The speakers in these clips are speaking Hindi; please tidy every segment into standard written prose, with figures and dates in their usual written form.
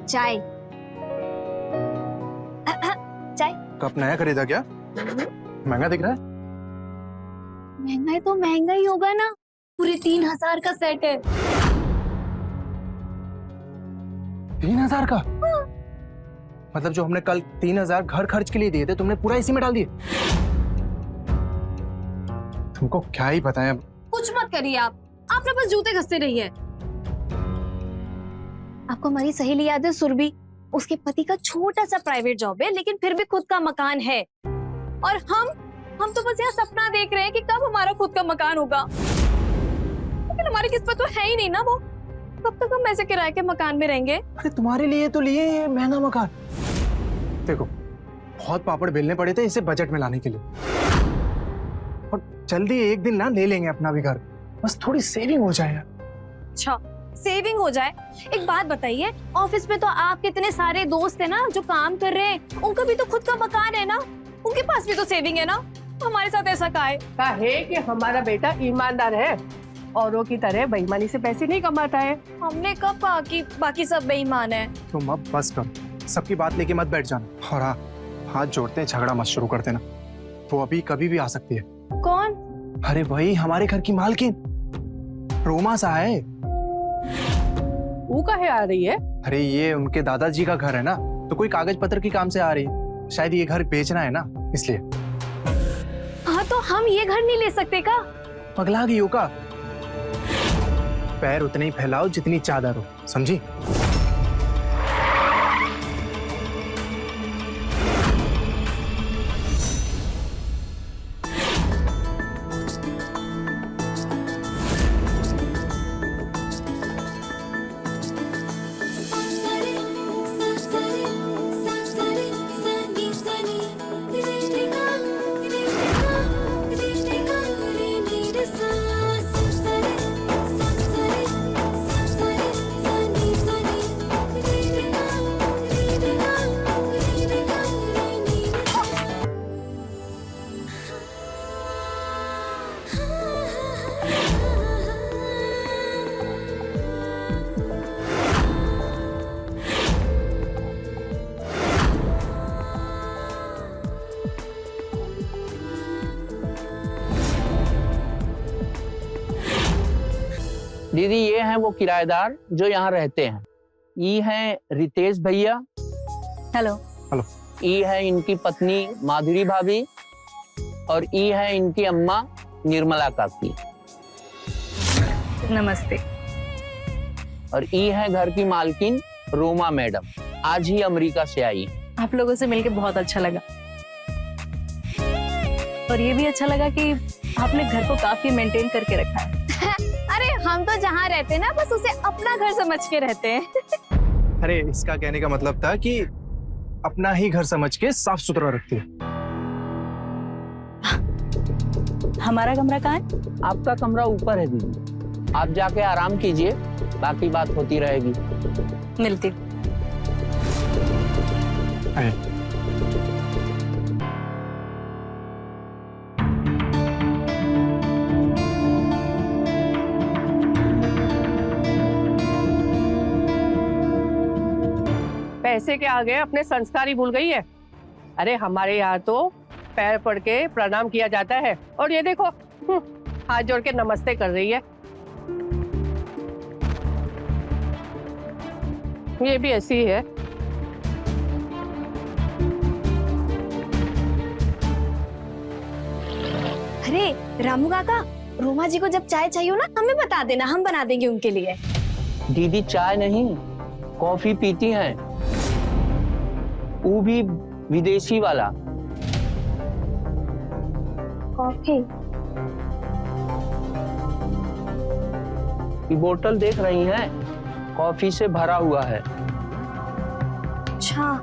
चाय। चाय। कप नया खरीदा क्या? महंगा दिख रहा है। महंगा है तो महंगा ही होगा ना, पूरे 3000 का सेट है। 3000 का? मतलब जो हमने कल 3000 घर खर्च के लिए दिए थे, तुमने पूरा इसी में डाल दिए? तुमको क्या ही पता है। कुछ मत करिए आप ना बस जूते घसते रहिए। आपको हमारी सहेली याद है सुरभि? उसके पति का छोटा सा प्राइवेट जॉब है, लेकिन फिर भी खुद का मकान है। और हम तो बस यहाँ सपना देख रहे हैं कि कब हमारा खुद का मकान होगा, लेकिन हमारी किस्मत तो है ही नहीं ना वो। कब तक हम ऐसे किराए के मकान में रहेंगे? अरे तुम्हारे लिए तो लिए ये महंगा मकान। देखो, बहुत पापड़ बेलने पड़े थे इसे बजट में लाने के लिए, और जल्दी एक दिन ना ले लेंगे अपना भी घर। बस थोड़ी सेविंग हो जाए। अच्छा, सेविंग हो जाए? एक बात बताइए, ऑफिस में तो आपके इतने सारे दोस्त है ना जो काम कर रहे हैं, उनका भी तो खुद का मकान है ना, उनके पास भी तो सेविंग है ना। हमारे साथ ऐसा काहे कि हमारा बेटा ईमानदार है, औरों की तरह बेईमानी से पैसे नहीं कमाता है। हमने कब कहा कि बाकी सब बेईमान है? तुम अब बस करो, सबकी बात लेके मत बैठ जाना। और हाँ, हाथ जोड़ते हैं, झगड़ा मत शुरू कर देना। वो अभी कभी भी आ सकती है। कौन? अरे वही हमारे घर की मालकिन, रोमा सा है। वो काहे आ रही है? अरे ये उनके दादाजी का घर है ना, तो कोई कागज पत्र की काम से आ रही है। शायद ये घर बेचना है ना, इसलिए। हाँ, तो हम ये घर नहीं ले सकते का? पगला गई हो का? पैर उतने ही फैलाओ जितनी चादर हो, समझी? दीदी, ये हैं वो किराएदार जो यहाँ रहते हैं। ये हैं रितेश भैया। हेलो। हेलो। ये है इनकी पत्नी माधुरी भाभी, और ये है इनकी अम्मा निर्मला काकी। नमस्ते। और ये है घर की मालकिन रोमा मैडम, आज ही अमेरिका से आई। आप लोगों से मिलके बहुत अच्छा लगा, और ये भी अच्छा लगा कि आपने घर को काफी मेंटेन करके रखा है। अरे हम तो जहाँ रहते हैं ना, बस उसे अपना घर समझ के रहते हैं। अरे इसका कहने का मतलब था कि अपना ही घर समझ के साफ सुथरा रखती है। हमारा कमरा कहाँ है? आपका कमरा ऊपर है दीदी, आप जाके आराम कीजिए, बाकी बात होती रहेगी। मिलती। पैसे के आगे अपने संस्कार ही भूल गई है। अरे हमारे यहाँ तो पैर पड़ के प्रणाम किया जाता है, और ये देखो हाथ जोड़ के नमस्ते कर रही है। ये भी ऐसी ही है। अरे रामू काका, रोमा जी को जब चाय चाहिए हो ना, हमें बता देना, हम बना देंगे उनके लिए। दीदी चाय नहीं, कॉफी पीती हैं, वो भी विदेशी वाला। कॉफी? ये बोतल देख रही हैं, कॉफी से भरा हुआ है। अच्छा,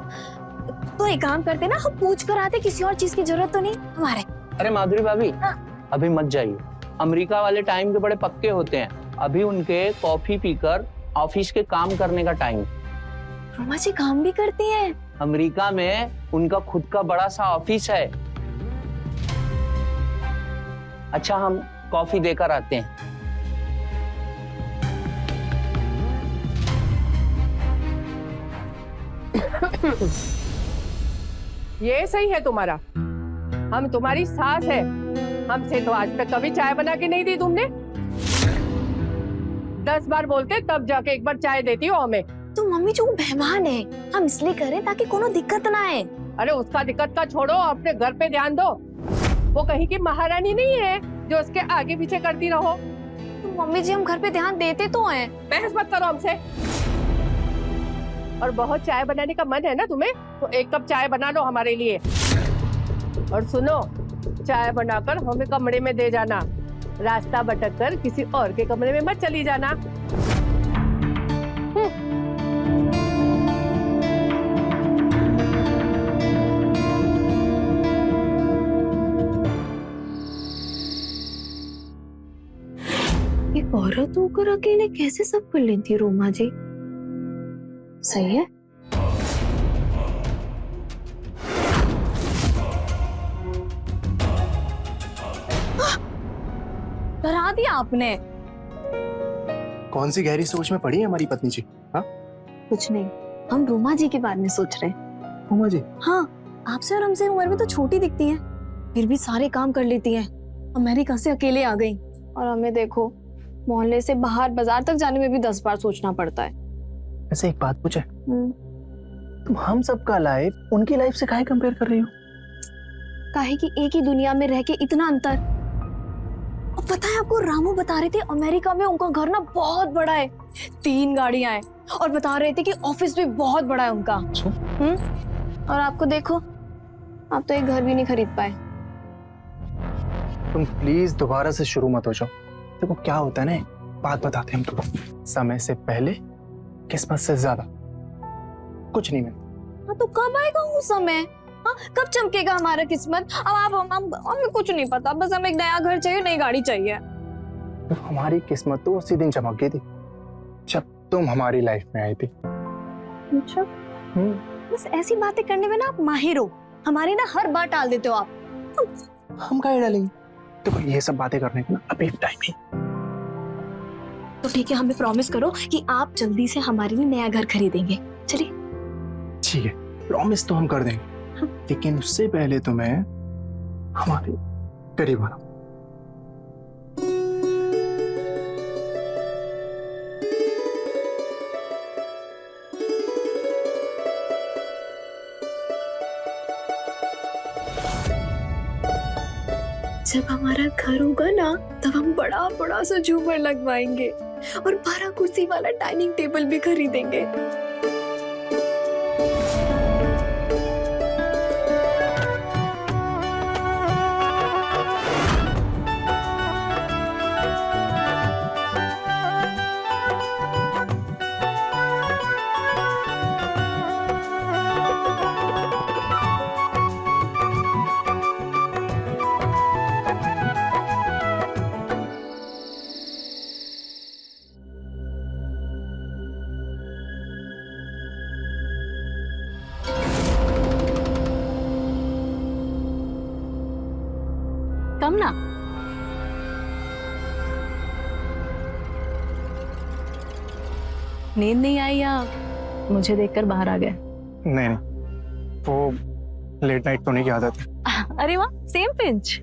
तो एक काम करते ना, हम पूछ कर आते, किसी और चीज की जरूरत तो नहीं हमारे। अरे माधुरी भाभी, हाँ। अभी मत जाइए, अमेरिका वाले टाइम के बड़े पक्के होते हैं। अभी उनके कॉफी पीकर ऑफिस के काम करने का टाइम। रोमा जी काम भी करती हैं? अमेरिका में उनका खुद का बड़ा सा ऑफिस है। अच्छा, हम कॉफी देकर आते हैं। ये सही है तुम्हारा। हम तुम्हारी सास है, हमसे तो आज तक कभी चाय बना के नहीं दी तुमने। 10 बार बोलते तब जाके एक बार चाय देती हो हमें। तो मम्मी जो मेहमान है, हम इसलिए करें ताकि कोनो दिक्कत ना आए। अरे उसका दिक्कत का छोड़ो, अपने घर पे ध्यान दो। वो कहीं की महारानी नहीं है जो उसके आगे पीछे करती रहो। तो मम्मी जी हम घर पे ध्यान देते तो हैं। बहस मत करो हमसे। और बहुत चाय बनाने का मन है ना तुम्हें, तो 1 कप चाय बना लो हमारे लिए। और सुनो, चाय बनाकर हमें कमरे में दे जाना, रास्ता भटक कर किसी और के कमरे में मत चली जाना। एक औरत होकर अकेले कैसे सब कर लेती है रोमा जी? सही है। डरा दिया आपने। कौन सी गहरी सोच में पड़ी है हमारी पत्नी जी? हाँ, कुछ नहीं, हम रोमा जी के बारे में सोच रहे हैं। रोमा जी? हाँ, आपसे और हमसे उम्र में तो छोटी दिखती हैं, फिर भी सारे काम कर लेती हैं। अमेरिका से अकेले आ गई और हमें देखो, मोहल्ले से बाहर बाजार तक जाने में भी 10 बार सोचना पड़ता है। ऐसे एक बात पूछे, तुम हम सबका लाइफ उनकी लाइफ से काहे कंपेयर कर रही हो? काहे कि एक ही दुनिया में रह के इतना अंतर। और पता है आपको, रामू बता रहे थे अमेरिका में उनका घर ना बहुत बड़ा है, 3 गाड़ियां हैं, और बता रहे थे कि ऑफिस भी बहुत बड़ा है उनका। और आपको देखो, आप तो एक घर भी नहीं खरीद पाए। तुम प्लीज दोबारा से शुरू मत हो जाओ। देखो क्या होता है ना, बात बताते हैं हम तुमको, समय से पहले किस्मत से ज्यादा कुछ नहीं मिलता। हाँ तो कब आएगा वो समय? हाँ, कब चमकेगा हमारा किस्मत? अब आप हमें कुछ नहीं पता, बस हमें एक नया घर चाहिए, नई गाड़ी चाहिए। तो हमारी किस्मत तो उसी दिन चमक गई थी जब तुम हमारी लाइफ में आई थी। अच्छा, बस ऐसी बातें करने में ना आप माहिर हो, हमारी ना हर बात टाल देते हो आप। हम काहे डालेंगे? देखो ये सब बातें करने का ना अभी टाइम ही। तो ठीक है, हमें प्रॉमिस करो कि आप जल्दी से हमारे लिए नया घर खरीदेंगे। चलिए। ठीक है, प्रॉमिस तो हम कर देंगे, लेकिन उससे पहले तुम्हें हमारे करीब आना। जब हमारा घर होगा ना, तब हम बड़ा बड़ा सा झूमर लगवाएंगे और 12 कुर्सी वाला डाइनिंग टेबल भी खरीदेंगे। कम ना, नींद नहीं आई या मुझे देखकर बाहर आ गए? नहीं नहीं, वो लेट नाइट सोने की आदत है। अरे वाह, सेम पिंच।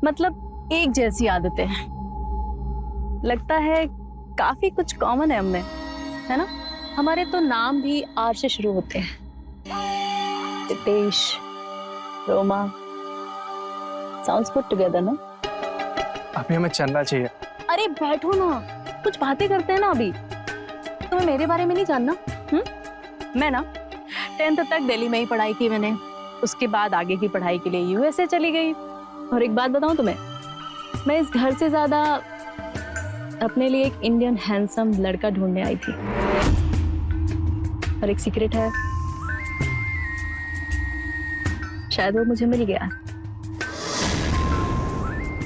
मतलब एक जैसी आदतें हैं। लगता है काफी कुछ कॉमन है हममें, है ना? हमारे तो नाम भी आर से शुरू होते हैं। Ritesh, Roma, sounds put together ना? अभी हमें चलना चाहिए। अरे बैठो ना, कुछ बातें करते हैं ना अभी। तुम्हें मेरे बारे में नहीं जानना? मैं ना 10th तक दिल्ली में ही पढ़ाई की मैंने, उसके बाद आगे की पढ़ाई के लिए यूएसए चली गई। और एक बात बताऊं तुम्हें, मैं इस घर से ज्यादा अपने लिए एक इंडियन हैंडसम लड़का ढूंढने आई थी। और एक सीक्रेट है, शायद वो मुझे मिल गया।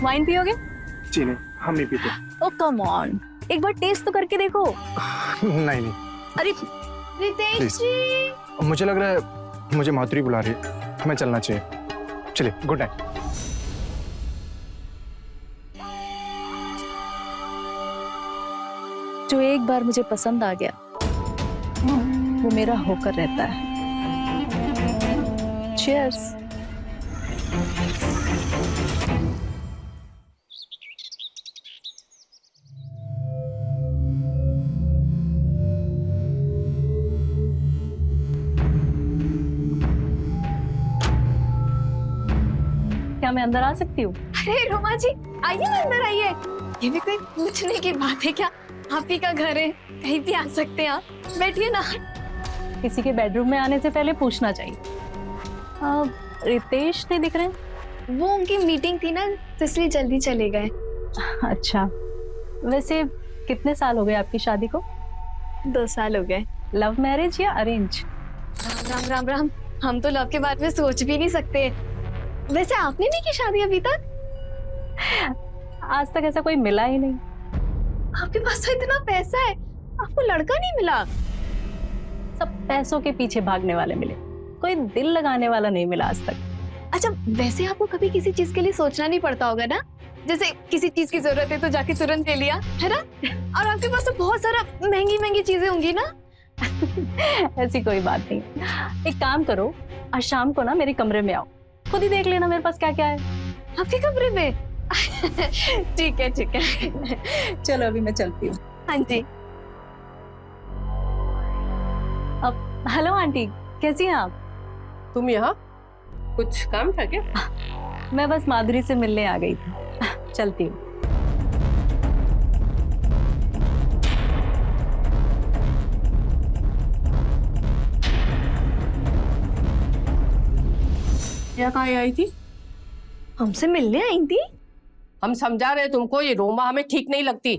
वाइन पियोगे? जी नहीं, हम नहीं पीते। ओ कम ऑन, एक बार टेस्ट तो करके देखो। नहीं नहीं। अरे रितेश जी, मुझे लग रहा है मुझे माधुरी बुला रही है। हमें चलना चाहिए। चलिए, गुड नाइट। जो एक बार मुझे पसंद आ गया वो मेरा होकर रहता है। चीयर्स। क्या मैं अंदर आ सकती हूँ? अरे रोमा जी, आइए ना, अंदर आइए। ये भी कोई पूछने की बात है क्या? आप ही का घर है, कहीं भी आ सकते हैं आप। बैठिए ना। किसी के बेडरूम में आने से पहले पूछना चाहिए। रितेश नहीं दिख रहे हैं? वो उनकी मीटिंग थी ना, तो इसलिए जल्दी चले गए। अच्छा, वैसे कितने साल हो गए आपकी शादी को? 2 साल हो गए। लव मैरिज या अरेंज? राम राम राम राम, हम तो लव के बारे में सोच भी नहीं सकते। वैसे आपने नहीं की शादी अभी तक? आज तक ऐसा कोई मिला ही नहीं। आपके पास तो इतना पैसा है, आपको लड़का नहीं मिला? सब पैसों के पीछे भागने वाले मिले, कोई दिल लगाने वाला नहीं मिला आज तक। अच्छा, वैसे आपको कभी किसी चीज के लिए सोचना नहीं पड़ता होगा ना? जैसे किसी चीज की जरूरत है तो जाके तुरंत ले लिया, है ना? और आपके पास तो बहुत सारा महंगी महंगी चीजें होंगी ना? ऐसी कोई बात नहीं। एक काम करो, आज शाम को ना मेरे कमरे में आओ, खुद ही देख लेना मेरे पास क्या क्या है। आपके कमरे में? ठीक है ठीक है। चलो अभी मैं चलती हूँ। हाँ जी। अब हेलो आंटी, कैसी हैं आप? तुम यहाँ कुछ काम था क्या? मैं बस माधुरी से मिलने आ गई थी। चलती हूँ। यहाँ कहाँ आई थी? हमसे मिलने आई थी? हम समझा रहे तुमको, ये रोमा हमें ठीक नहीं लगती।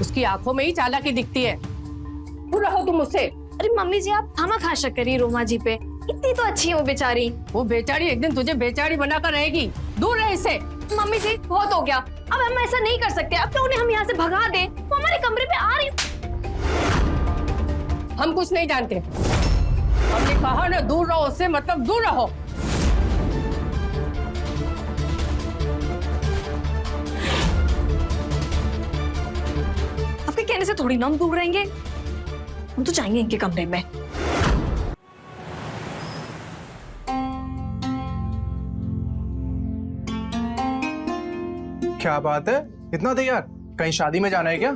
उसकी आंखों में ही चालाकी दिखती है। दूर रहो तुम उससे। अरे मम्मी जी, आप खामा शक करिए रोमा जी पे। इतनी तो अच्छी है वो बेचारी। वो बेचारी एक दिन तुझे बेचारी बनाकर रहेगी। दूर रहे इससे। मम्मी जी, बहुत हो गया, अब हम ऐसा नहीं कर सकते। अब तो उन्हें हम यहाँ से भगा दें। वो हमारे कमरे पे आ रही। हम कुछ नहीं जानते। हमने कहा ना दूर रहो उससे, मतलब दूर रहो। आपके कहने से थोड़ी ना हम दूर रहेंगे, हम तो जाएंगे इनके कमरे में। क्या बात है, इतना तैयार? कहीं शादी में जाना है क्या?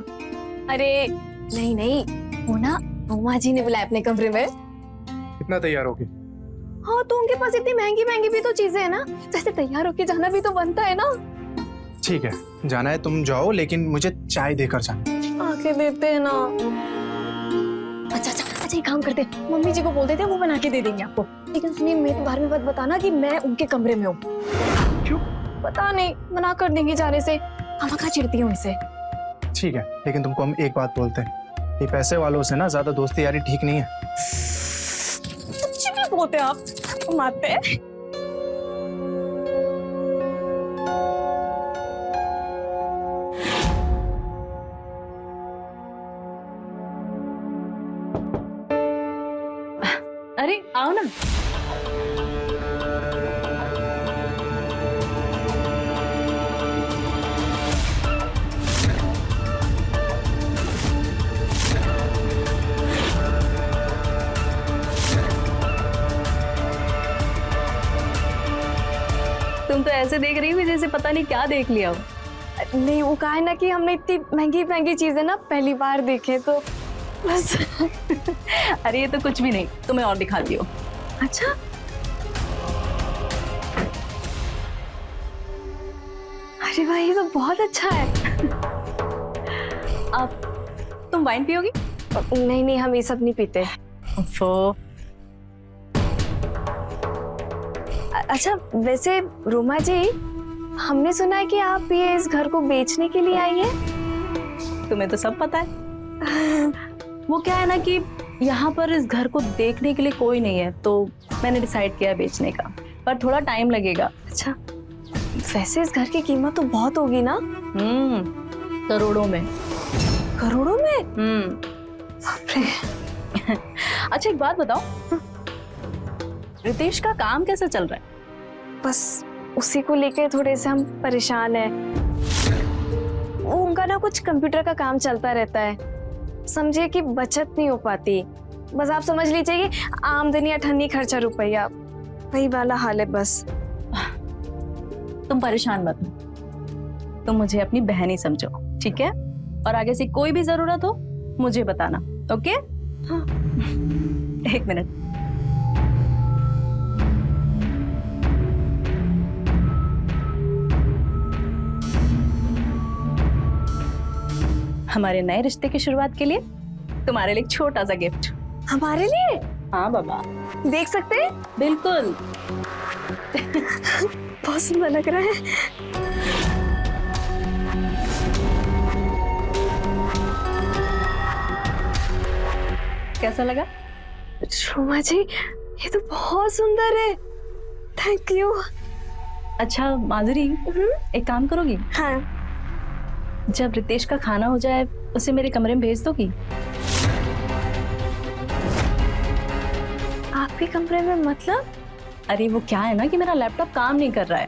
अरे नहीं नहीं, वो ना रोमा जी ने बुलाया अपने कमरे में। इतना तैयार होके? हाँ, तो उनके पास इतनी महंगी महंगी भी तो चीजें है ना, जैसे तैयार होके जाना भी तो बनता है ना। ठीक है, जाना है तुम जाओ, लेकिन मुझे चाय देकर जाना। आके देते हैं ना। अच्छा अच्छा अच्छा, एक काम करते हैं, मम्मी जी को बोल देते हैं, वो बना के दे देंगे आपको। लेकिन सुनिए, मेरे बारे में मत बताना कि मैं उनके कमरे में हूँ। क्यों? पता नहीं, मना कर देंगी जाने से। हम कहाँ चिढ़ती हूँ उनसे। ठीक है, लेकिन तुमको हम एक बात बोलते हैं, ये पैसे वालों से ना ज्यादा दोस्ती यारी ठीक नहीं है। सच्ची में बोलते हैं आप? मारते हैं। अरे आओ ना। तुम तो ऐसे देख रही हो जैसे पता नहीं क्या देख लिया हो। नहीं, वो कहा है ना कि हमने इतनी महंगी महंगी चीजें ना पहली बार देखे, तो बस। अरे ये तो कुछ भी नहीं, तुम्हें और दिखाती हो। अच्छा, अरे भाई, ये तो बहुत अच्छा है। आप तुम वाइन पियोगी? नहीं नहीं, हम ये सब नहीं पीते। अच्छा, वैसे रोमा जी, हमने सुना है कि आप ये इस घर को बेचने के लिए आई है। तुम्हें तो सब पता है। वो क्या है ना कि यहाँ पर इस घर को देखने के लिए कोई नहीं है, तो मैंने डिसाइड किया बेचने का, पर थोड़ा टाइम लगेगा। अच्छा, वैसे इस घर की कीमत तो बहुत होगी ना? करोड़ों में। करोड़ों में? बाप रे। अच्छा एक बात बताओ, रितेश का काम कैसा चल रहा है? बस उसी को लेके थोड़े से हम परेशान हैं। उनका ना कुछ कंप्यूटर का काम चलता रहता है, समझिए कि बचत नहीं हो पाती। बस आप समझ लीजिए कि आमदनी अठन्नी खर्चा रुपया, वही वाला हाल है बस। तुम परेशान मत हो, तुम मुझे अपनी बहन ही समझो, ठीक है? और आगे से कोई भी जरूरत हो मुझे बताना, ओके? हाँ। एक मिनट। हमारे नए रिश्ते की शुरुआत के लिए तुम्हारे लिए एक छोटा सा गिफ्ट। हमारे लिए? हाँ बाबा, देख सकते हैं? बिल्कुल। बहुत सुंदर लग रहा है। कैसा लगा? रोमा जी, ये तो बहुत सुंदर है, थैंक यू। अच्छा माधुरी, एक काम करोगी? हाँ। जब रितेश का खाना हो जाए उसे मेरे कमरे में भेज दोगी? आपके कमरे में मतलब? अरे वो क्या है ना कि मेरा लैपटॉप काम नहीं कर रहा है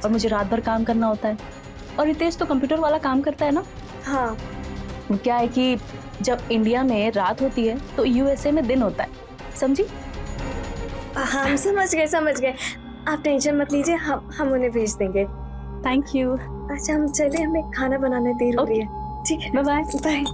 और मुझे रात भर काम करना होता है, और रितेश तो कंप्यूटर वाला काम करता है ना। हाँ। वो क्या है कि जब इंडिया में रात होती है तो यूएसए में दिन होता है, समझी? हम समझ गए। आप टेंशन मत लीजिए, हम उन्हें भेज देंगे। Thank you. अच्छा हम चले, हमें खाना बनाने देर हो रही है। ठीक है, बाय बाय। बाय।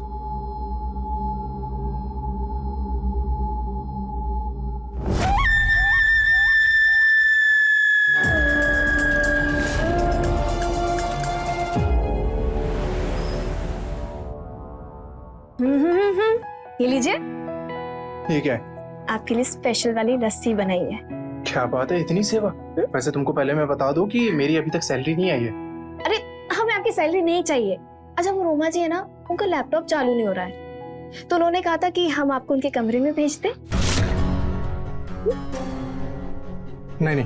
ये लीजिए, ये क्या है? आपके लिए स्पेशल वाली लस्सी बनाई है। क्या बात है, इतनी सेवा? वैसे तुमको पहले मैं बता दूं कि मेरी अभी तक सैलरी नहीं आई है। अरे हमें आपकी सैलरी नहीं चाहिए। अच्छा वो रोमा जी है ना, उनका लैपटॉप चालू नहीं हो रहा है, तो उन्होंने कहा था कि हम आपको उनके कमरे में भेज दें। नहीं,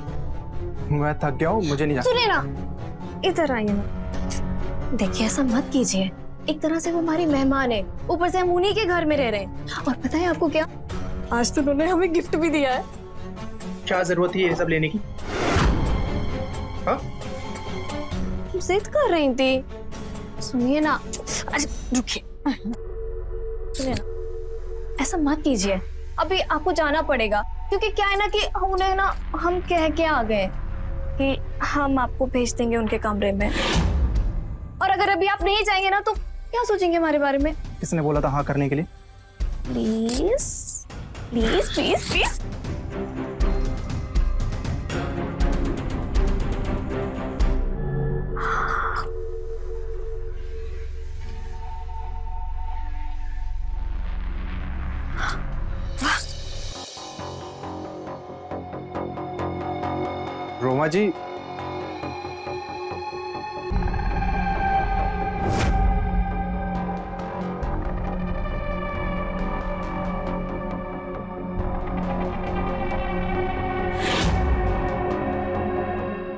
मैं थक गया हूँ, मुझे नहीं जाना। सुनिए ना, इधर आइए ना। देखिए ऐसा मत कीजिए, एक तरह से वो हमारी मेहमान है, ऊपर से हम उन्हीं के घर में रह रहे हैं। और पता है आपको क्या, आज तो उन्होंने हमें गिफ्ट भी दिया है। क्या जरूरत है ये सब लेने की? हाँ? जिद कर रही थी। सुनिए ना, अच्छा रुकिए, सुनिए ना, ऐसा मत कीजिए, अभी आपको जाना पड़ेगा, क्योंकि क्या है ना कि उन्हें ना हम कह के आ गए कि हम आपको भेज देंगे उनके कमरे में, और अगर अभी आप नहीं जाएंगे ना तो क्या सोचेंगे हमारे बारे में? किसने बोला था हाँ करने के लिए? Please please please please. Roma ji,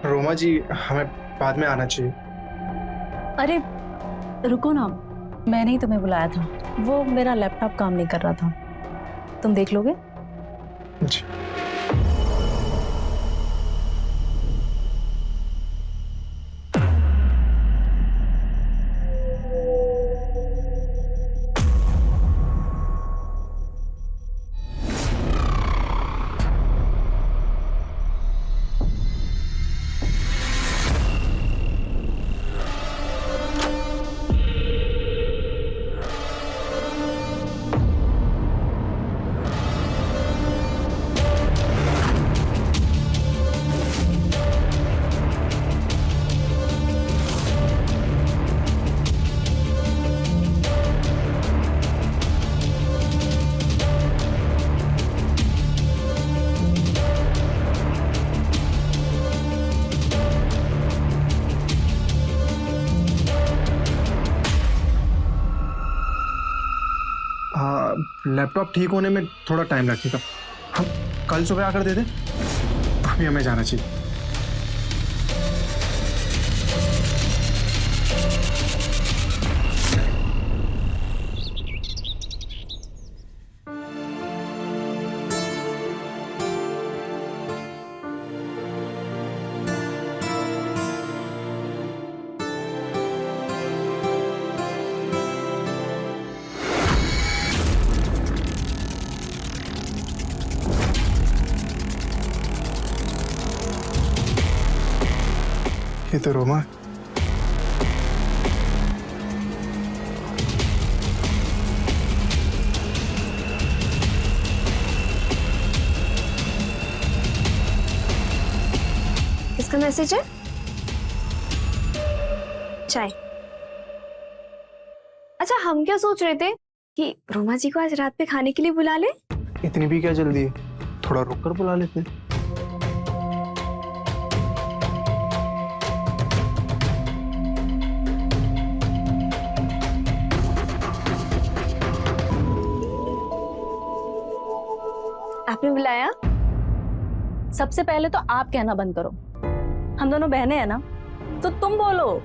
Roma ji हमें बाद में आना चाहिए। अरे रुको ना, मैंने ही तुम्हें बुलाया था, वो मेरा लैपटॉप काम नहीं कर रहा था, तुम देख लोगे? जी। लैपटॉप ठीक होने में थोड़ा टाइम लगेगा, हम कल सुबह आकर दे दें। अभी हमें जाना चाहिए। तो रोमा, किसका मैसेज है? चाय। अच्छा, हम क्या सोच रहे थे कि रोमा जी को आज रात पे खाने के लिए बुला ले। इतनी भी क्या जल्दी है, थोड़ा रुक कर बुला लेते हैं। आपने बुलाया? सबसे पहले तो आप कहना बंद करो। हम दोनों बहनें हैं ना, तो तुम बोलो।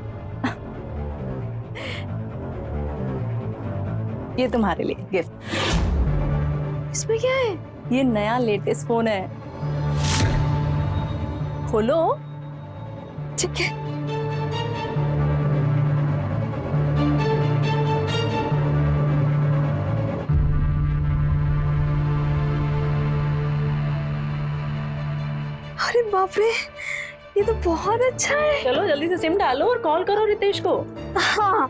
ये तुम्हारे लिए गिफ्ट। इसमें क्या है? ये नया लेटेस्ट फोन है, खोलो। ठीक है। अरे बाप रे, ये तो बहुत अच्छा है। चलो जल्दी से सिम डालो और कॉल करो रितेश को। हाँ।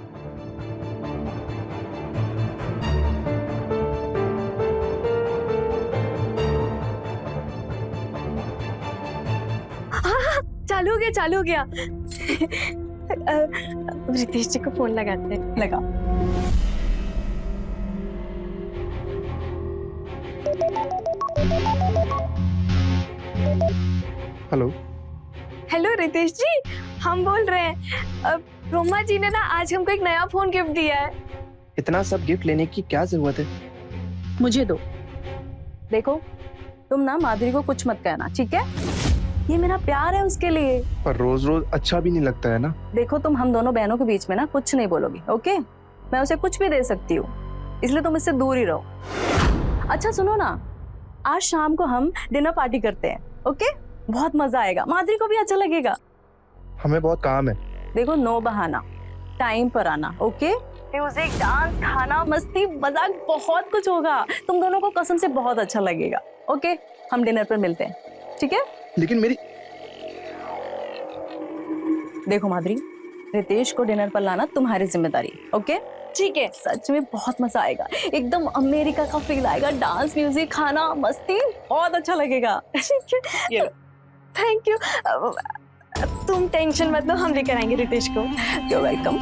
हाँ, चालू हो गया, चालू हो गया। रितेश जी को फोन लगाते हैं। लगा। हेलो। हेलो रितेश जी, हम बोल रहे हैं। रोमा जी ने ना आज हमको एक नया फोन गिफ्ट दिया है। इतना सब गिफ्ट लेने की क्या जरूरत है? मुझे दो। देखो, तुम ना माधुरी को कुछ मत कहना, ठीक है? ये मेरा प्यार है उसके लिए। पर रोज रोज अच्छा भी नहीं लगता है ना। देखो, तुम हम दोनों बहनों के बीच में ना कुछ नहीं बोलोगी, ओके? मैं उसे कुछ भी दे सकती हूँ, इसलिए तुम इससे दूर ही रहो। अच्छा सुनो ना, आज शाम को हम डिनर पार्टी करते हैं, ओके? बहुत मजा आएगा, माधुरी को भी अच्छा लगेगा। हमें बहुत काम है। देखो, नो बहाना, टाइम पर आना, ओके? म्यूजिक, डांस, खाना, मस्ती, मजाक, बहुत कुछ होगा। तुम दोनों को कसम से बहुत अच्छा लगेगा, ओके? हम डिनर पर मिलते हैं, ठीक है? लेकिन मेरी देखो माधुरी, रितेश को डिनर पर लाना तुम्हारी जिम्मेदारी, ओके? ठीक है। सच में बहुत मजा आएगा, एकदम अमेरिका का फील आएगा। डांस, म्यूजिक, खाना, मस्ती, बहुत अच्छा लगेगा। ठीक है, थैंक यू। तुम टेंशन मत लो, हम लेकर आएंगे रितेश को। You're welcome.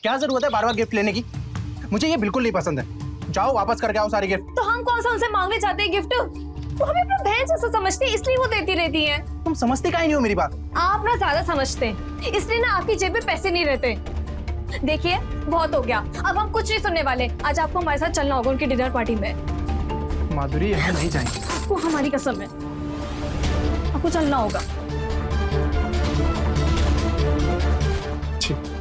क्या जरूरत है बार बार गिफ्ट लेने की? मुझे ये बिल्कुल नहीं पसंद है। जाओ वापस करके आओ सारे गिफ्ट। तो हम कौन सा उनसे मांगने चाहते हैं गिफ्ट? वो हमें अपना बहन जैसा समझती है, इसलिए वो देती रहती है। तुम समझती काहे नहीं हो मेरी बात? आप ना ज्यादा समझते हैं, इसलिए ना आपकी जेब में पैसे नहीं रहते। देखिए, बहुत हो गया, अब हम कुछ नहीं सुनने वाले। आज आपको हमारे साथ चलना होगा उनकी डिनर पार्टी में। माधुरी, यहाँ नहीं जाएंगे। आपको हमारी कसम है, आपको चलना होगा। ठीक।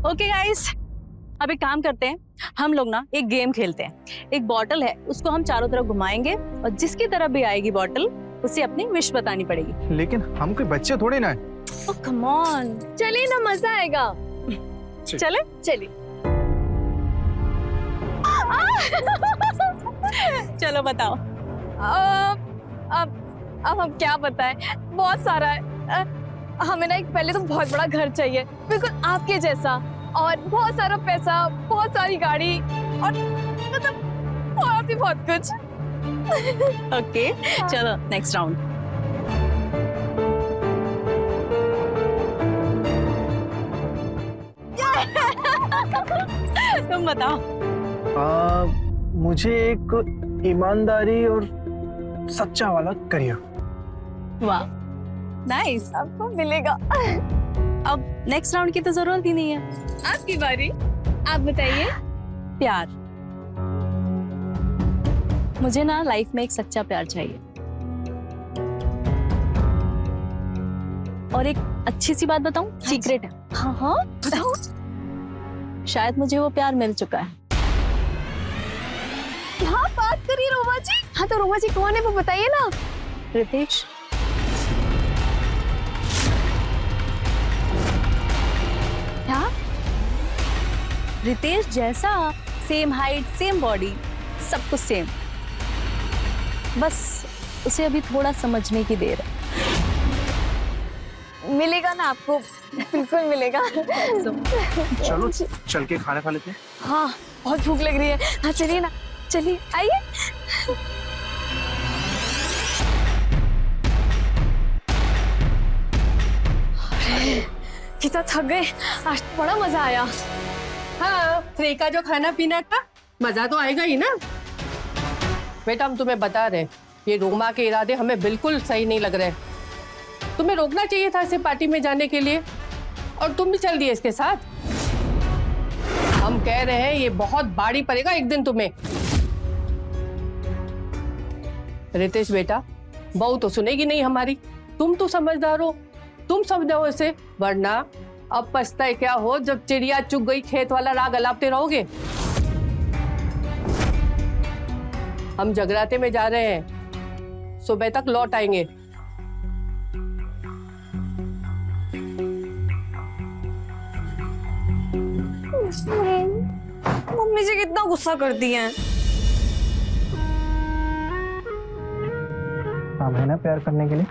ओके गाइस, अब एक काम करते हैं, हम लोग ना एक गेम खेलते हैं। एक बॉटल है, उसको हम चारों तरफ घुमाएंगे और जिसकी तरफ भी आएगी बॉटल, उसे अपनी विश बतानी पड़ेगी। लेकिन हम कोई बच्चे थोड़े ना है। ओह कम ऑन, चलिए ना, मजा आएगा। चले? चलिए। चलो बताओ। अब हम क्या बताएं, बहुत सारा है। हमें ना एक पहले तो बहुत बड़ा घर चाहिए, बिल्कुल आपके जैसा, और बहुत सारा पैसा, बहुत सारी गाड़ी, और मतलब और भी बहुत कुछ। ओके चलो नेक्स्ट राउंड। तुम बताओ। मुझे एक ईमानदारी और सच्चा वाला करियर। वाह नाइस। आपको मिलेगा। अब नेक्स्ट राउंड की तो जरूरत ही नहीं है। आपकी बारी, आप बताइए। प्यार। मुझे ना लाइफ में एक सच्चा प्यार चाहिए। और एक अच्छी सी बात बताऊं, सीक्रेट है। हाँ हाँ बताओ। शायद मुझे वो प्यार मिल चुका है। क्या बात करिए रोमा जी। हाँ तो रोमा जी कौन है वो बताइए ना। रितेश। क्या? रितेश जैसा, सेम हाइट, सेम बॉडी, सब कुछ सेम। बस उसे अभी थोड़ा समझने की देर है। मिलेगा ना आपको, बिल्कुल मिलेगा। चलो चल के खाना खा लेते हैं। हाँ बहुत भूख लग रही है। हाँ चलिए ना, चलिए आइए। कितना थक गए, आज बड़ा मजा आया। हाँ फ्री का जो खाना पीना था, मजा तो आएगा ही ना। बेटा हम तुम्हें बता रहे, ये रोमा के इरादे हमें बिल्कुल सही नहीं लग रहे। तुम्हें रोकना चाहिए था इसे पार्टी में जाने के लिए, और तुम भी चल दिए इसके साथ। हम कह रहे हैं ये बहुत भारी पड़ेगा एक दिन तुम्हें। रितेश बेटा, बहू तो सुनेगी नहीं हमारी, तुम तो समझदार हो, तुम समझाओ इसे, वरना अब पछताए क्या हो जब चिड़िया चुग गई खेत वाला राग अलापते रहोगे। हम जगराते में जा रहे हैं, सुबह तक लौट आएंगे। मम्मी जी कितना गुस्सा करती हैं। काम है ना प्यार करने के लिए।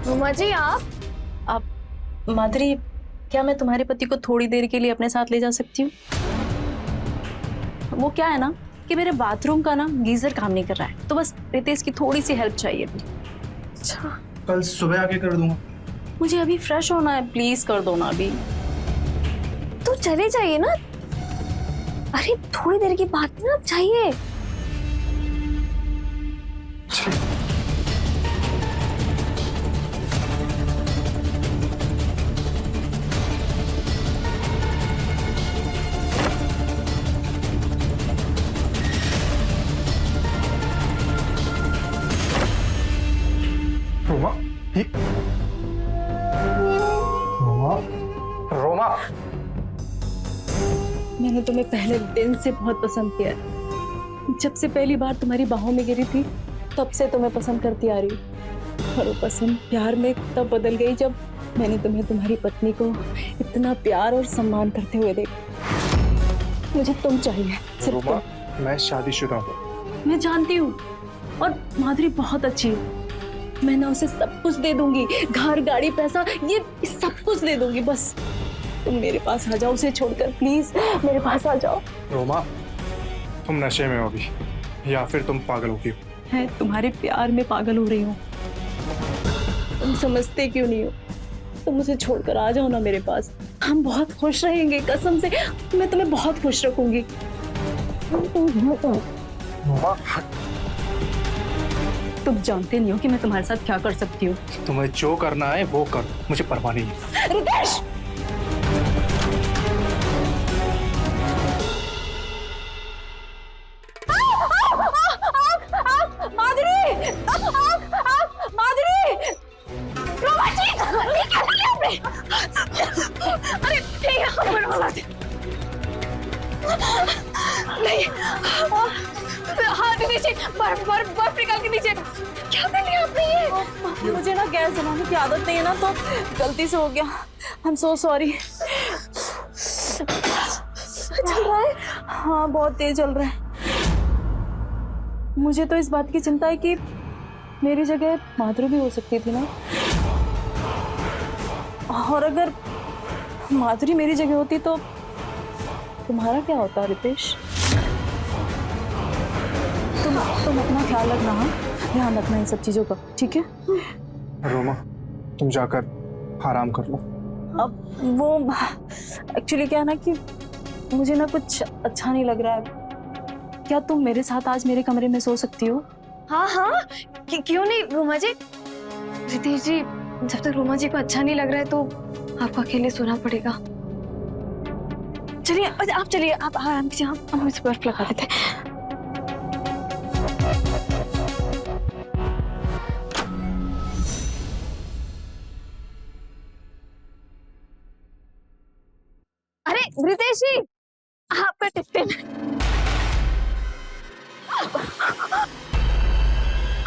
रोमा जी आप माधुरी, क्या मैं तुम्हारे पति को थोड़ी देर के लिए अपने साथ ले जा सकती हूँ? वो क्या है ना कि मेरे बाथरूम का ना गीजर काम नहीं कर रहा है, तो बस रितेश की थोड़ी सी हेल्प चाहिए। अच्छा कल सुबह आके कर दूंगा। मुझे अभी फ्रेश होना है, प्लीज कर दो ना अभी। तो चले जाइए ना, अरे थोड़ी देर की बात है ना, अब चाहिए। रोमा, रोमा, रोमा। मैंने तुम्हें पहले दिन से बहुत पसंद किया है। जब से पहली बार तुम्हारी बाहों में गिरी थी तब से तुम्हें पसंद करती आ रही हूँ। और वो पसंद प्यार में तब बदल गई जब मैंने तुम्हें तुम्हारी पत्नी को इतना प्यार और सम्मान करते हुए देखा। मुझे तुम चाहिए, सिर्फ रोमा, तुम। मैं शादीशुदा हूँ। मैं जानती हूँ, और माधुरी बहुत अच्छी है। मैं ना उसे सब कुछ दे दूंगी, घर, गाड़ी, पैसा, ये सब कुछ दे दूंगी। बस तुम मेरे पास आ जाओ, उसे छोड़कर प्लीज मेरे पास आ जाओ। रोमा, तुम नशे में हो अभी, या फिर तुम पागल हो गई हो? मैं तुम्हारे प्यार में पागल हो रही हूँ। तुम समझते क्यों नहीं हो? तुम उसे छोड़कर आ जाओ ना मेरे पास। हम बहुत खुश रहेंगे, कसम से मैं तुम्हें बहुत खुश रखूंगी। रोमा, तुम जानते नहीं हो कि मैं तुम्हारे साथ क्या कर सकती हूँ। तुम्हें जो करना है वो कर, मुझे परवाह नहीं है। रितेश! माधुरी! माधुरी! रोमा जी! ये क्या कर लिया आपने? अरे ठीक है, नहीं, हाथ नीचे, बर्फ निकाल के नीचे। क्या कर लिया आपने ये? मुझे ना गैस जलाने की आदत नहीं है ना, तो गलती से हो गया। I am so sorry. चल रहा है? हाँ, बहुत तेज चल रहा है। मुझे तो इस बात की चिंता है कि मेरी जगह माधुरी भी हो सकती थी ना, और अगर माधुरी मेरी जगह होती तो तुम्हारा क्या होता रितेश? तुम अपना ख्याल रखना, हाँ, ध्यान रखना इन सब चीजों का, ठीक है? रोमा, तुम जाकर आराम कर लो। अब वो एक्चुअली क्या है ना कि मुझे ना कुछ अच्छा नहीं लग रहा है। क्या तुम मेरे साथ आज मेरे कमरे में सो सकती हो? हाँ हाँ, क्यों नहीं रोमा जी। रितेश जी, जब तक रोमा जी को अच्छा नहीं लग रहा है तो आपको अकेले सोना पड़ेगा। चलिए, आप चलिए, आप आराम कीजिए, हम इस बर्फ लगा देते हैं। अरे रितेश जी, आपका टिफिन।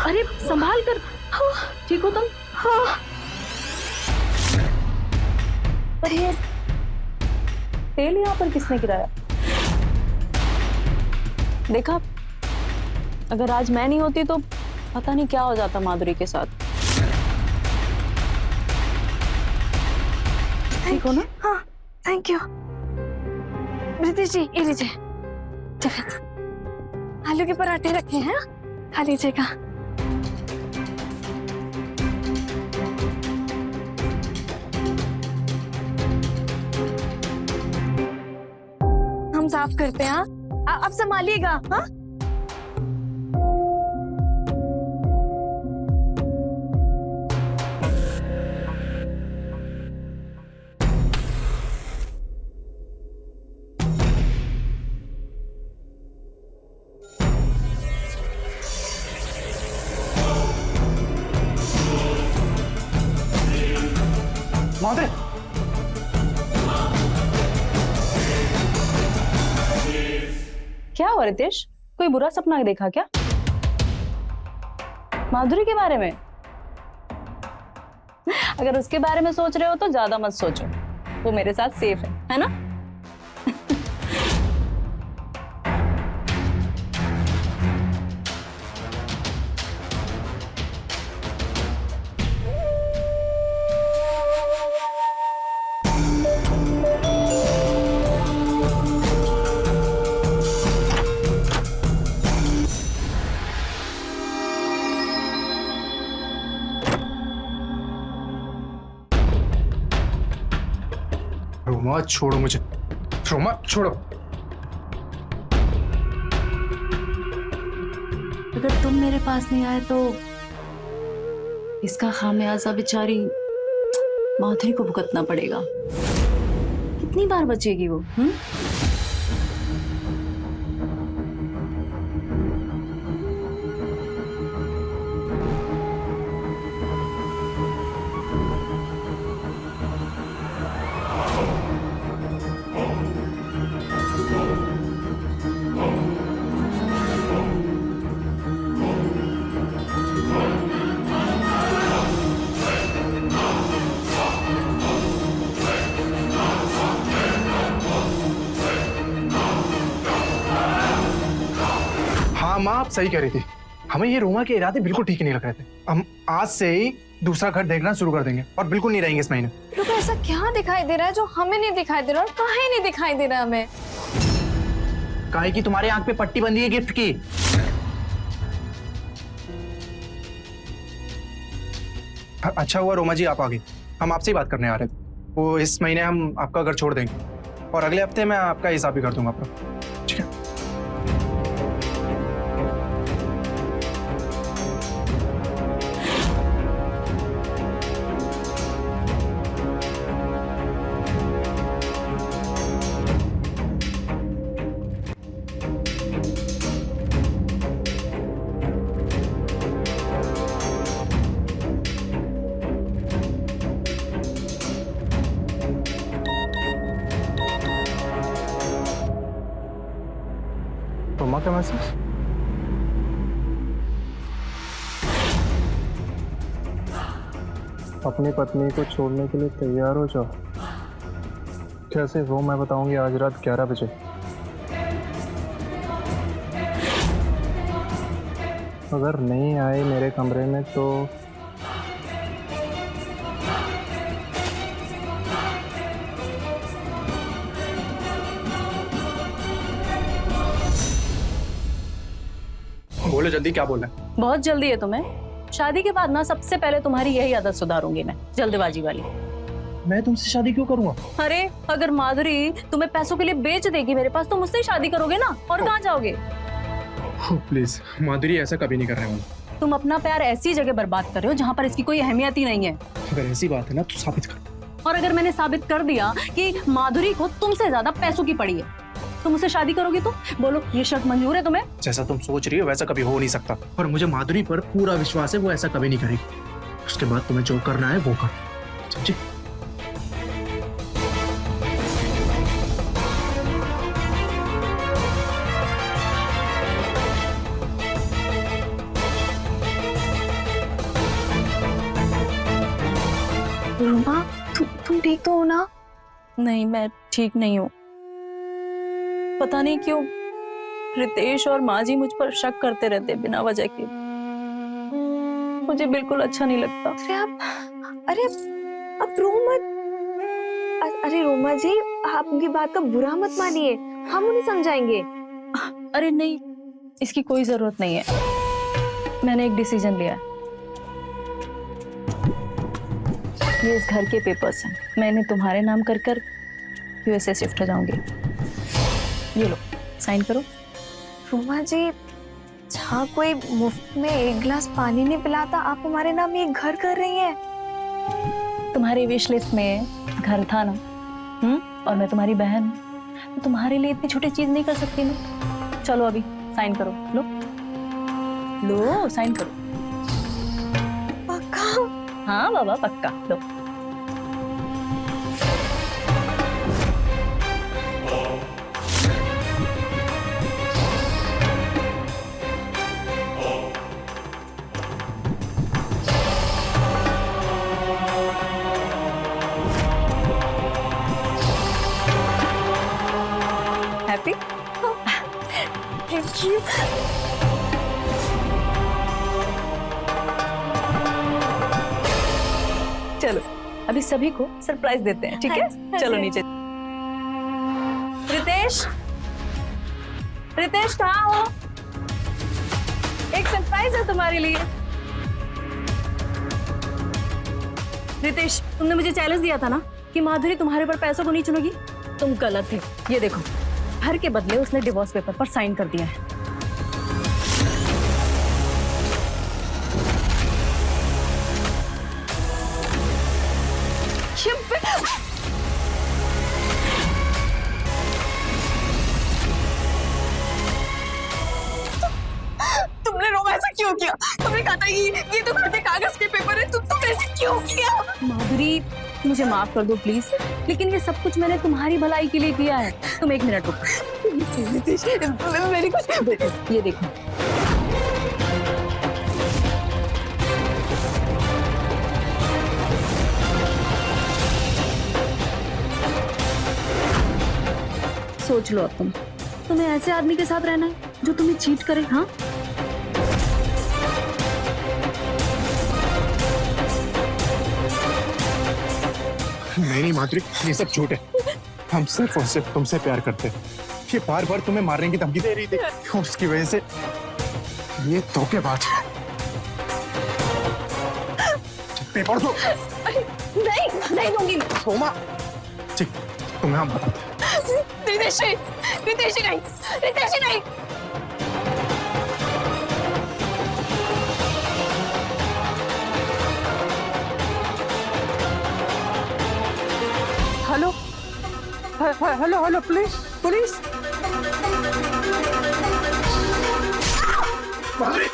अरे संभाल कर, ठीक हो तुम? हाँ। पर ये तेल यहाँ पर किसने गिराया? देखा, अगर आज मैं नहीं होती तो पता नहीं क्या हो जाता माधुरी के साथ। ठीक हो ना? हाँ, थैंक यू। रितेश जी, ये लीजिए टिफिन। आलू के पराठे रखे हैं, खा लीजिएगा। हम साफ करते हैं। हाँ, आप संभालिएगा। हाँ, माधुरी, क्या हुआ रितेश? कोई बुरा सपना देखा क्या माधुरी के बारे में? अगर उसके बारे में सोच रहे हो तो ज्यादा मत सोचो, वो मेरे साथ सेफ है ना? रोमा छोड़ो मुझे, रोमा छोड़ो। मेरे पास नहीं आए तो इसका खामियाजा बेचारी माधुरी को भुगतना पड़ेगा। कितनी बार बचेगी वो? हाँ माँ, आप सही कह रही थी। हमें ये रोमा के इरादे बिल्कुल ठीक नहीं लग रहे थे। हम आज से ही दूसरा घर देखना शुरू कर देंगे और बिल्कुल नहीं रहेंगे इस महीने। लोग ऐसा क्या दिखाई दे रहा है जो हमें नहीं दिखाई दे रहा और काहे नहीं दिखाई दे रहा हमें? काहे की तुम्हारे आंख पे पट्टी बंधी है गिफ्ट की? अच्छा हुआ रोमा जी आप आ गई। हम आपसे ही बात करने आ रहे थे। वो इस महीने हम आपका घर छोड़ देंगे और अगले हफ्ते मैं आपका हिसाब भी कर दूंगा आपका। ठीक है? रोमा का मैसेज? अपनी पत्नी को छोड़ने के लिए तैयार हो जाओ। कैसे वो मैं बताऊंगी आज रात 11 बजे। अगर नहीं आए मेरे कमरे में तो बोलो जल्दी, क्या बोलना है? बहुत जल्दी है तुम्हें। शादी के बाद ना सबसे पहले तुम्हारी यही आदत सुधारूंगी मैं, जल्दबाजी वाली। मैं तुमसे शादी क्यों करूंगा? अरे अगर माधुरी तुम्हें पैसों के लिए बेच देगी मेरे पास तो मुझसे ही शादी करोगे ना, और कहाँ जाओगे? प्लीज माधुरी, ऐसा कभी नहीं करने वाला। तुम अपना प्यार ऐसी जगह बर्बाद कर रहे हो जहाँ पर इसकी कोई अहमियत ही नहीं है। अगर ऐसी बात है ना तो साबित कर। और अगर मैंने साबित कर दिया कि माधुरी को तुमसे ज्यादा पैसों की पड़ी है तो मुझसे शादी करोगी? तो बोलो, ये शर्त मंजूर है तुम्हें? जैसा तुम सोच रही हो वैसा कभी हो नहीं सकता, और मुझे माधुरी पर पूरा विश्वास है, वो ऐसा कभी नहीं करेगी। उसके बाद तुम्हें जो करना है वो कर, समझे? रोमा, तुम ठीक तो हो ना? नहीं, मैं ठीक नहीं हूँ। पता नहीं क्यों रितेश और माँ जी मुझ पर शक करते रहते बिना वजह के। मुझे बिल्कुल अच्छा नहीं लगता। अरे अब रो मत। अरे रोमा जी, आप उनकी बात का बुरा मत मानिए, हम उन्हें समझाएंगे। अरे नहीं, इसकी कोई जरूरत नहीं है। मैंने एक डिसीजन लिया है। ये इस घर के पेपर्स हैं, मैं इन्हें तुम्हारे नाम कर कर यूएसए शिफ्ट हो जाऊंगी। ये लो, साइन करो। रोमा जी, जहाँ कोई मुफ्त में एक गिलास पानी नहीं पिलाता, आप हमारे नाम एक घर कर रही हैं। तुम्हारी विश लिस्ट में घर था ना, और मैं तुम्हारी बहन, तो तुम्हारे लिए इतनी छोटी चीज नहीं कर सकती ना। चलो अभी साइन करो। लो लो, साइन करो। पक्का? हाँ बाबा, पक्का। लो। हैप्पी? Thank you. चलो अभी सभी को सरप्राइज देते हैं, ठीक है? चलो नीचे। रितेश, रितेश कहाँ हो? एक सरप्राइज है तुम्हारे लिए। रितेश, तुमने मुझे चैलेंज दिया था ना कि माधुरी तुम्हारे ऊपर पैसों को नहीं चुनेगी। तुम गलत थे। ये देखो, घर के बदले उसने डिवोर्स पेपर पर साइन कर दिया है। क्यों किया? तुमने कहा था ये तो घर के कागज के पेपर है, तुम ऐसे क्यों किया? माधुरी मुझे माफ कर दो प्लीज, लेकिन ये सब कुछ मैंने तुम्हारी भलाई के लिए किया है। तुम 1 मिनट रुको। नितेश, मेरी कुछ ये देखो, सोच लो अब तुम्हें ऐसे आदमी के साथ रहना है जो तुम्हें चीट करे? हाँ, नहीं माधुरी, ये सब झूठ है। हम सिर्फ और सिर्फ तुमसे प्यार करते हैं। ये बार बार तुम्हें मारने की धमकी दे रही थी, उसकी वजह से ये धोखेबाज है। पेपर दो। नहीं दूंगी। सोमा, ठीक, तुम्हें हम बताते हैं। नितेश नहीं। Hello hello police police. Madhuri,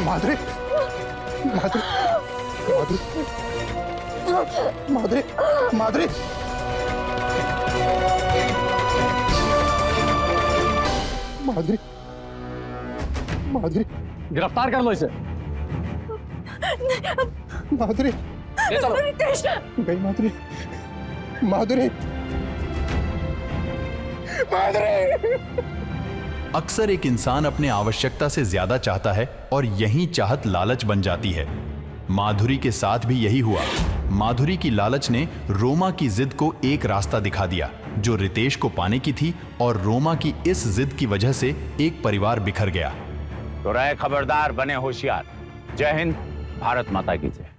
Madhuri, Madhuri, Madhuri, Madhuri, Madhuri, Madhuri, गिरफ्तार कर लो इसे। माधुरी, ले चलो। नितेश, गई माधुरी, माधुरी, माधुरी। अक्सर एक इंसान अपने आवश्यकता से ज्यादा चाहता है और यही चाहत लालच बन जाती है। माधुरी के साथ भी यही हुआ। माधुरी की लालच ने रोमा की जिद को एक रास्ता दिखा दिया जो रितेश को पाने की थी, और रोमा की इस जिद की वजह से एक परिवार बिखर गया। तो रहे खबरदार, बने होशियार। जय हिंद, भारत माता की जय।